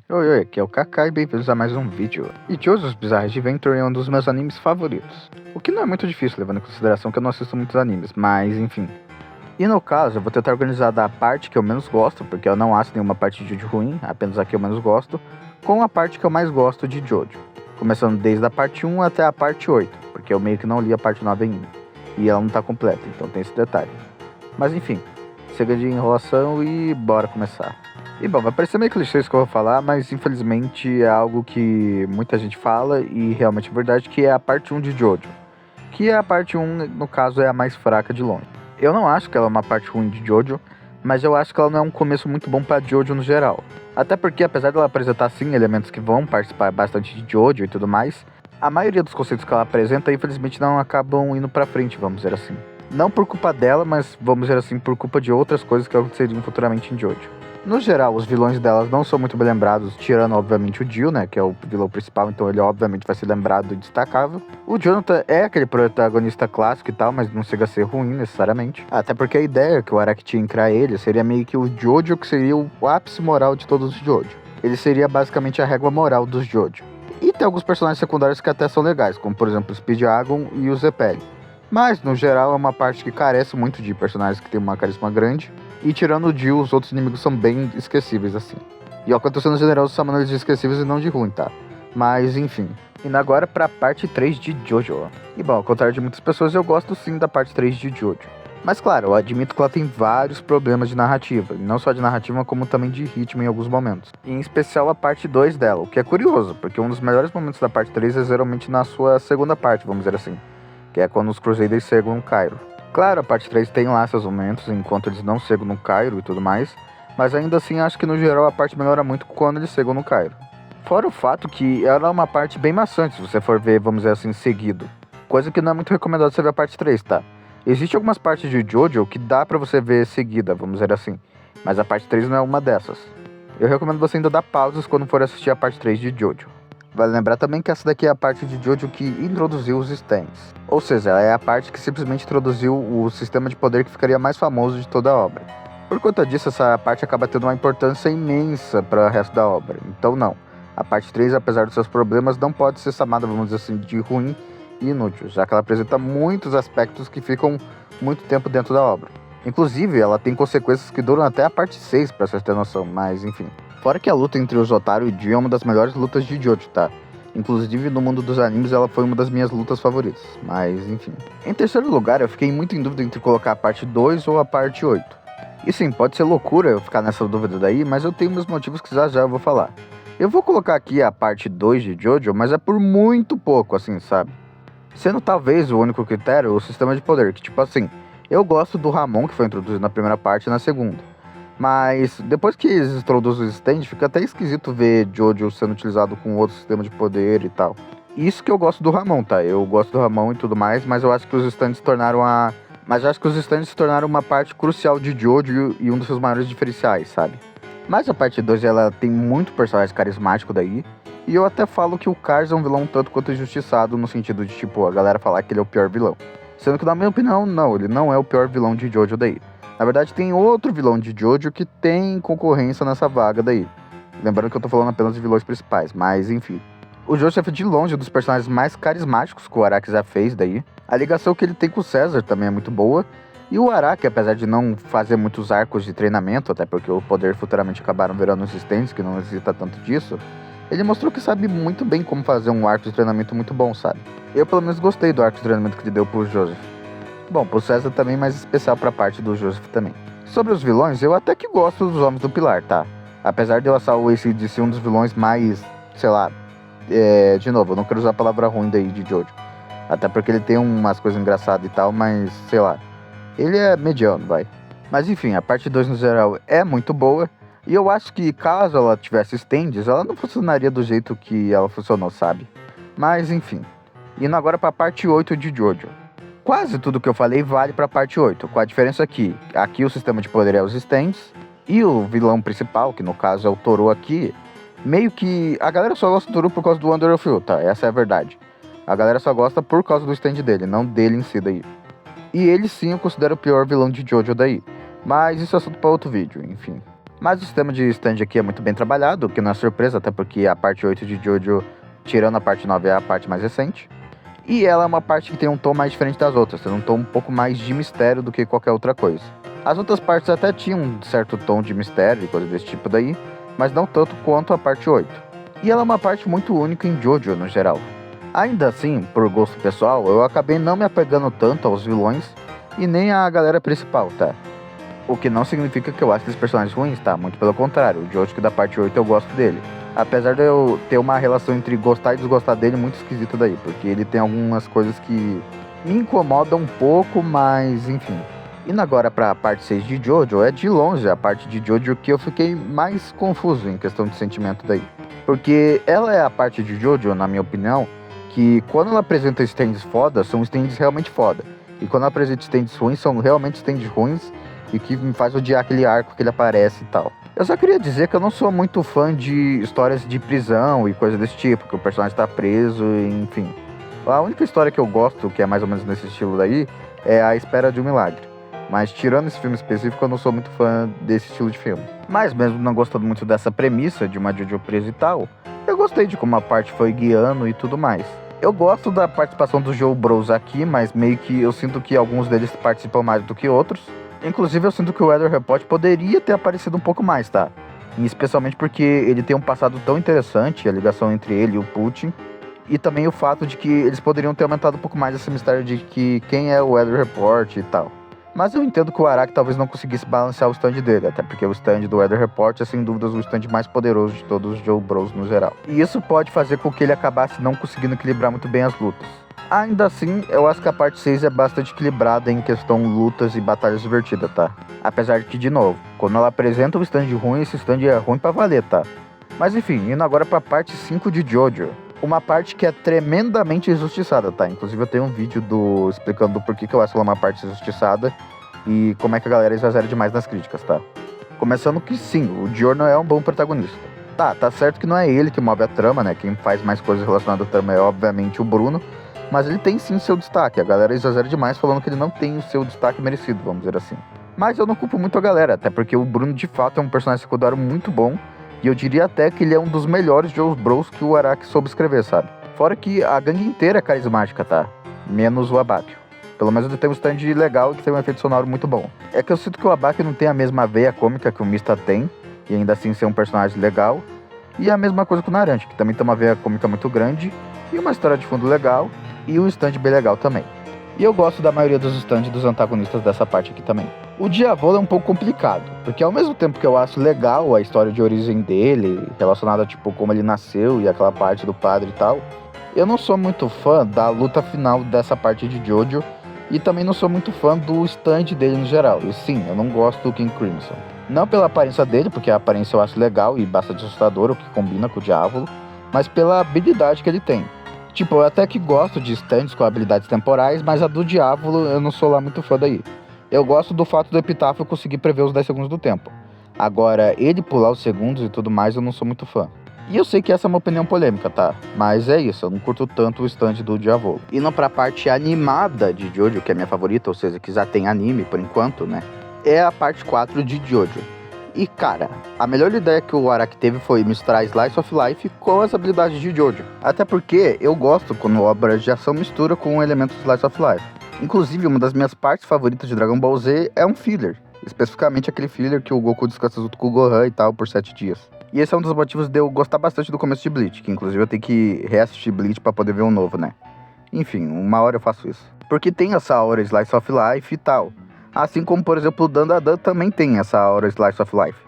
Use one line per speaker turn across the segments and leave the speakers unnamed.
Oi, oi, aqui é o Kaká e bem-vindos a mais um vídeo. E Jojo's Bizarre Adventure é um dos meus animes favoritos. O que não é muito difícil, levando em consideração que eu não assisto muitos animes, mas enfim. E no caso, eu vou tentar organizar da parte que eu menos gosto, porque eu não acho nenhuma parte de Jojo ruim, apenas a que eu menos gosto, com a parte que eu mais gosto de Jojo. Começando desde a parte 1 até a parte 8, porque eu meio que não li a parte 9 ainda. E ela não tá completa, então tem esse detalhe. Mas enfim, chega de enrolação e bora começar. E bom, vai parecer meio clichê isso que eu vou falar, mas infelizmente é algo que muita gente fala e realmente é verdade, que é a parte 1 de Jojo. Que é a parte 1, no caso, é a mais fraca de longe. Eu não acho que ela é uma parte ruim de Jojo, mas eu acho que ela não é um começo muito bom pra Jojo no geral. Até porque, apesar dela apresentar sim elementos que vão participar bastante de Jojo e tudo mais, a maioria dos conceitos que ela apresenta, infelizmente, não acabam indo pra frente, vamos dizer assim. Não por culpa dela, mas vamos dizer assim, por culpa de outras coisas que aconteceriam futuramente em Jojo. No geral, os vilões delas não são muito bem lembrados, tirando obviamente o Jill, né, que é o vilão principal, então ele obviamente vai ser lembrado e destacável. O Jonathan é aquele protagonista clássico e tal, mas não chega a ser ruim necessariamente. Até porque a ideia que o Araki tinha em criar ele seria meio que o Jojo, que seria o ápice moral de todos os Jojo. Ele seria basicamente a régua moral dos Jojo. E tem alguns personagens secundários que até são legais, como por exemplo o Speedwagon e o Zeppeli. Mas, no geral, é uma parte que carece muito de personagens que tem uma carisma grande. E tirando o Jill, os outros inimigos são bem esquecíveis, assim. E ó, que eu tô sendo generoso chamando eles de esquecíveis e não de ruim, tá? Mas, enfim. Indo agora pra parte 3 de Jojo. E bom, ao contrário de muitas pessoas, eu gosto sim da parte 3 de Jojo. Mas claro, eu admito que ela tem vários problemas de narrativa. E não só de narrativa, como também de ritmo em alguns momentos. E em especial a parte 2 dela, o que é curioso, porque um dos melhores momentos da parte 3 é geralmente na sua segunda parte, vamos dizer assim. Que é quando os Crusaders chegam no Cairo. Claro, a parte 3 tem lá seus momentos, enquanto eles não chegam no Cairo e tudo mais, mas ainda assim acho que no geral a parte melhora muito quando eles chegam no Cairo. Fora o fato que ela é uma parte bem maçante, se você for ver, vamos dizer assim, seguido. Coisa que não é muito recomendado você ver a parte 3, tá? Existem algumas partes de Jojo que dá pra você ver seguida, vamos dizer assim, mas a parte 3 não é uma dessas. Eu recomendo você ainda dar pausas quando for assistir a parte 3 de Jojo. Vale lembrar também que essa daqui é a parte de Jojo que introduziu os stands. Ou seja, ela é a parte que simplesmente introduziu o sistema de poder que ficaria mais famoso de toda a obra. Por conta disso, essa parte acaba tendo uma importância imensa para o resto da obra. Então não, a parte 3, apesar dos seus problemas, não pode ser chamada, vamos dizer assim, de ruim e inútil, já que ela apresenta muitos aspectos que ficam muito tempo dentro da obra. Inclusive, ela tem consequências que duram até a parte 6, para vocês terem noção, mas enfim. Fora que a luta entre o Jotaro e o Jill é uma das melhores lutas de Jojo, tá? Inclusive, no mundo dos animes, ela foi uma das minhas lutas favoritas. Mas, enfim. Em terceiro lugar, eu fiquei muito em dúvida entre colocar a parte 2 ou a parte 8. E sim, pode ser loucura eu ficar nessa dúvida daí, mas eu tenho meus motivos que já eu vou falar. Eu vou colocar aqui a parte 2 de Jojo, mas é por muito pouco, assim, sabe? Sendo talvez o único critério o sistema de poder, que tipo assim, eu gosto do Ramon, que foi introduzido na primeira parte e na segunda. Mas depois que eles introduzem o stand, fica até esquisito ver Jojo sendo utilizado com outro sistema de poder e tal. Isso que eu gosto do Ramon, tá? Eu gosto do Ramon e tudo mais, mas eu acho que os stands se tornaram uma parte crucial de Jojo e um dos seus maiores diferenciais, sabe? Mas a parte 2, ela tem muito personagem carismático daí. E eu até falo que o Kars é um vilão um tanto quanto injustiçado, no sentido de, tipo, a galera falar que ele é o pior vilão. Sendo que, na minha opinião, não, ele não é o pior vilão de Jojo daí. Na verdade, tem outro vilão de Jojo que tem concorrência nessa vaga daí. Lembrando que eu tô falando apenas de vilões principais, mas enfim. O Joseph é de longe um dos personagens mais carismáticos que o Araki já fez daí. A ligação que ele tem com o César também é muito boa. E o Araki, apesar de não fazer muitos arcos de treinamento, até porque o poder futuramente acabaram virando resistentes, que não necessita tanto disso, ele mostrou que sabe muito bem como fazer um arco de treinamento muito bom, sabe? Eu pelo menos gostei do arco de treinamento que ele deu pro Joseph. Bom, pro César também, mas especial pra parte do Joseph também. Sobre os vilões, eu até que gosto dos Homens do Pilar, tá? Apesar de eu achar o Ace de ser um dos vilões mais, sei lá... de novo, eu não quero usar a palavra ruim daí de Jojo. Até porque ele tem umas coisas engraçadas e tal, mas, sei lá... ele é mediano, vai. Mas enfim, a parte 2 no geral é muito boa. E eu acho que caso ela tivesse stands, ela não funcionaria do jeito que ela funcionou, sabe? Mas enfim. Indo agora pra parte 8 de Jojo. Quase tudo que eu falei vale pra parte 8, com a diferença que aqui o sistema de poder é os stands, e o vilão principal, que no caso é o Toru aqui, meio que a galera só gosta do Toru por causa do Under of You, tá? Essa é a verdade. A galera só gosta por causa do stand dele, não dele em si daí. E ele sim eu considero o pior vilão de Jojo daí, mas isso é assunto pra outro vídeo, enfim. Mas o sistema de stand aqui é muito bem trabalhado, o que não é surpresa, até porque a parte 8 de Jojo, tirando a parte 9, é a parte mais recente. E ela é uma parte que tem um tom mais diferente das outras, tem um tom um pouco mais de mistério do que qualquer outra coisa. As outras partes até tinham um certo tom de mistério e coisa desse tipo daí, mas não tanto quanto a parte 8. E ela é uma parte muito única em Jojo no geral. Ainda assim, por gosto pessoal, eu acabei não me apegando tanto aos vilões e nem à galera principal, tá? O que não significa que eu acho esses personagens ruins, tá? Muito pelo contrário, o Jojo da parte 8 eu gosto dele. Apesar de eu ter uma relação entre gostar e desgostar dele muito esquisita daí, porque ele tem algumas coisas que me incomodam um pouco, mas enfim. Indo agora pra parte 6 de Jojo, é de longe a parte de Jojo que eu fiquei mais confuso em questão de sentimento daí. Porque ela é a parte de Jojo, na minha opinião, que quando ela apresenta stands foda, são stands realmente foda. E quando ela apresenta stands ruins, são realmente stands ruins e que me faz odiar aquele arco que ele aparece e tal. Eu só queria dizer que eu não sou muito fã de histórias de prisão e coisa desse tipo, que o personagem está preso, enfim. A única história que eu gosto, que é mais ou menos nesse estilo daí, é A Espera de um Milagre. Mas tirando esse filme específico, eu não sou muito fã desse estilo de filme. Mas mesmo não gostando muito dessa premissa de uma Jojo presa e tal, eu gostei de como a parte foi guiando e tudo mais. Eu gosto da participação dos Joe Bros aqui, mas meio que eu sinto que alguns deles participam mais do que outros. Inclusive eu sinto que o Weather Report poderia ter aparecido um pouco mais, tá? E especialmente porque ele tem um passado tão interessante, a ligação entre ele e o Putin. E também o fato de que eles poderiam ter aumentado um pouco mais esse mistério de que quem é o Weather Report e tal. Mas eu entendo que o Araki talvez não conseguisse balancear o stand dele, até porque o stand do Weather Report é sem dúvidas o stand mais poderoso de todos os Joe Bros no geral. E isso pode fazer com que ele acabasse não conseguindo equilibrar muito bem as lutas. Ainda assim, eu acho que a parte 6 é bastante equilibrada em questão lutas e batalhas divertidas, tá? Apesar de que, de novo, quando ela apresenta o stand ruim, esse stand é ruim pra valer, tá? Mas enfim, indo agora pra parte 5 de Jojo. Uma parte que é tremendamente injustiçada, tá? Inclusive eu tenho um vídeo explicando por que eu acho ela uma parte injustiçada e como é que a galera exagera demais nas críticas, tá? Começando que sim, o Giorno é um bom protagonista. Tá certo que não é ele que move a trama, né? Quem faz mais coisas relacionadas à trama é obviamente o Bruno, mas ele tem sim seu destaque. A galera exagera demais falando que ele não tem o seu destaque merecido, vamos dizer assim. Mas eu não culpo muito a galera, até porque o Bruno de fato é um personagem secundário muito bom. E eu diria até que ele é um dos melhores Joe Bros que o Araki soube escrever, sabe? Fora que a gangue inteira é carismática, tá? Menos o Abakio. Pelo menos ele tem um stand legal e que tem um efeito sonoro muito bom. É que eu sinto que o Abakio não tem a mesma veia cômica que o Mista tem, e ainda assim ser um personagem legal. E a mesma coisa com o Naranjo, que também tem uma veia cômica muito grande, e uma história de fundo legal, e um stand bem legal também. E eu gosto da maioria dos stands dos antagonistas dessa parte aqui também. O Diavolo é um pouco complicado, porque ao mesmo tempo que eu acho legal a história de origem dele, relacionada a tipo como ele nasceu e aquela parte do padre e tal, eu não sou muito fã da luta final dessa parte de Jojo, e também não sou muito fã do stand dele no geral. E sim, eu não gosto do King Crimson. Não pela aparência dele, porque a aparência eu acho legal e bastante assustadora, o que combina com o Diavolo, mas pela habilidade que ele tem. Tipo, eu até que gosto de stands com habilidades temporais, mas a do Diavolo eu não sou lá muito fã daí. Eu gosto do fato do Epitáfio conseguir prever os 10 segundos do tempo. Agora, ele pular os segundos e tudo mais, eu não sou muito fã. E eu sei que essa é uma opinião polêmica, tá? Mas é isso, eu não curto tanto o stand do Diavolo. Indo pra parte animada de Jojo, que é a minha favorita, ou seja, que já tem anime por enquanto, né? É a parte 4 de Jojo. E cara, a melhor ideia que o Araki teve foi misturar Slice of Life com as habilidades de Jojo. Até porque eu gosto quando obras de ação mistura com elementos Slice of Life. Inclusive, uma das minhas partes favoritas de Dragon Ball Z é um filler. Especificamente aquele filler que o Goku descansa junto com o Gohan e tal por 7 dias. E esse é um dos motivos de eu gostar bastante do começo de Bleach, que inclusive eu tenho que reassistir Bleach pra poder ver um novo, né? Enfim, uma hora eu faço isso. Porque tem essa aura Slice of Life e tal. Assim como, por exemplo, o Dandadan também tem essa aura Slice of Life.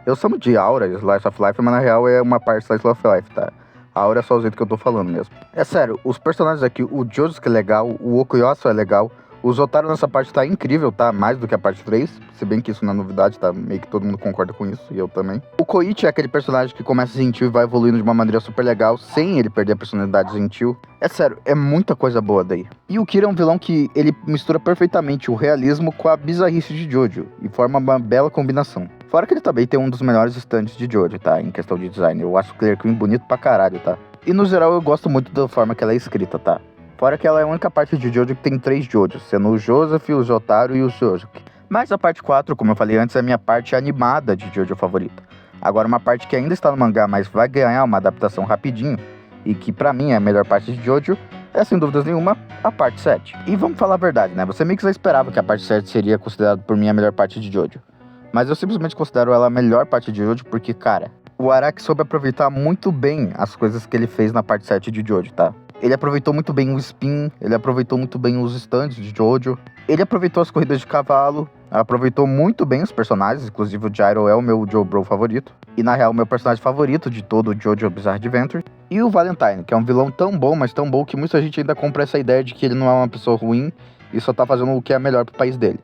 Eu chamo de aura Slice of Life, mas na real é uma parte Slice of Life, tá? A aura é só o jeito que eu tô falando mesmo. É sério, os personagens aqui, o Josuke é legal, o Okuyasu é legal, o Zotaro nessa parte tá incrível, tá? Mais do que a parte 3, se bem que isso não é novidade, tá? Meio que todo mundo concorda com isso, e eu também. O Koichi é aquele personagem que começa gentil e vai evoluindo de uma maneira super legal, sem ele perder a personalidade gentil. É sério, é muita coisa boa daí. E o Kira é um vilão que ele mistura perfeitamente o realismo com a bizarrice de Jojo, e forma uma bela combinação. Fora que ele também tem um dos melhores stands de Jojo, tá? Em questão de design. Eu acho o Clear Queen bonito pra caralho, tá? E no geral eu gosto muito da forma que ela é escrita, tá? Fora que ela é a única parte de Jojo que tem 3 Jojos, sendo o Joseph, o Jotaro e o Josuke. Mas a parte 4, como eu falei antes, é a minha parte animada de Jojo favorita. Agora, uma parte que ainda está no mangá, mas vai ganhar uma adaptação rapidinho, e que pra mim é a melhor parte de Jojo, é sem dúvidas nenhuma a parte 7. E vamos falar a verdade, né? Você meio que já esperava que a parte 7 seria considerada por mim a melhor parte de Jojo. Mas eu simplesmente considero ela a melhor parte de Jojo porque, cara, o Araki soube aproveitar muito bem as coisas que ele fez na parte 7 de Jojo, tá? Ele aproveitou muito bem o spin, ele aproveitou muito bem os stands de Jojo, ele aproveitou as corridas de cavalo, aproveitou muito bem os personagens, inclusive o Gyro é o meu Joe-Bro favorito. E na real, o meu personagem favorito de todo o Jojo Bizarre Adventure. E o Valentine, que é um vilão tão bom, mas tão bom que muita gente ainda compra essa ideia de que ele não é uma pessoa ruim e só tá fazendo o que é melhor pro país dele.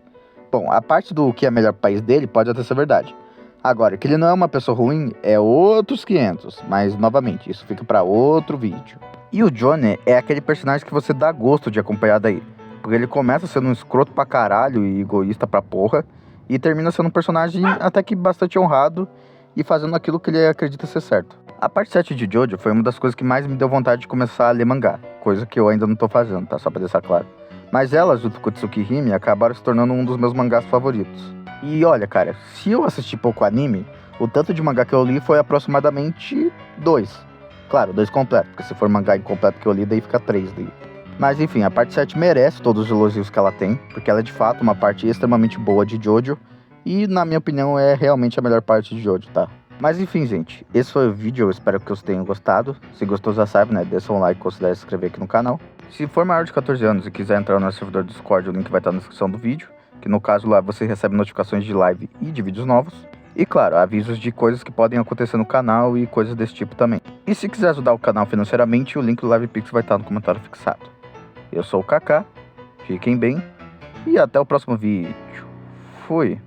Bom, a parte do que é melhor pro país dele pode até ser verdade. Agora, que ele não é uma pessoa ruim é outros 500, mas novamente, isso fica pra outro vídeo. E o Johnny é aquele personagem que você dá gosto de acompanhar daí. Porque ele começa sendo um escroto pra caralho e egoísta pra porra, e termina sendo um personagem até que bastante honrado e fazendo aquilo que ele acredita ser certo. A parte 7 de Jojo foi uma das coisas que mais me deu vontade de começar a ler mangá, coisa que eu ainda não tô fazendo, tá? Só pra deixar claro. Mas ela, junto com o Tsukihime, acabaram se tornando um dos meus mangás favoritos. E olha, cara, se eu assisti pouco anime, o tanto de mangá que eu li foi aproximadamente 2. Claro, 2 completo, porque se for mangá incompleto que eu li, daí fica 3 daí. Mas enfim, a parte 7 merece todos os elogios que ela tem, porque ela é de fato uma parte extremamente boa de Jojo, e na minha opinião é realmente a melhor parte de Jojo, tá? Mas enfim, gente, esse foi o vídeo, eu espero que vocês tenham gostado. Se gostou, já sabe, né? Deixa um like e considere se inscrever aqui no canal. Se for maior de 14 anos e quiser entrar no nosso servidor do Discord, o link vai estar na descrição do vídeo, que no caso lá você recebe notificações de live e de vídeos novos. E claro, avisos de coisas que podem acontecer no canal e coisas desse tipo também. E se quiser ajudar o canal financeiramente, o link do LivePix vai estar no comentário fixado. Eu sou o Kaká, fiquem bem e até o próximo vídeo. Fui!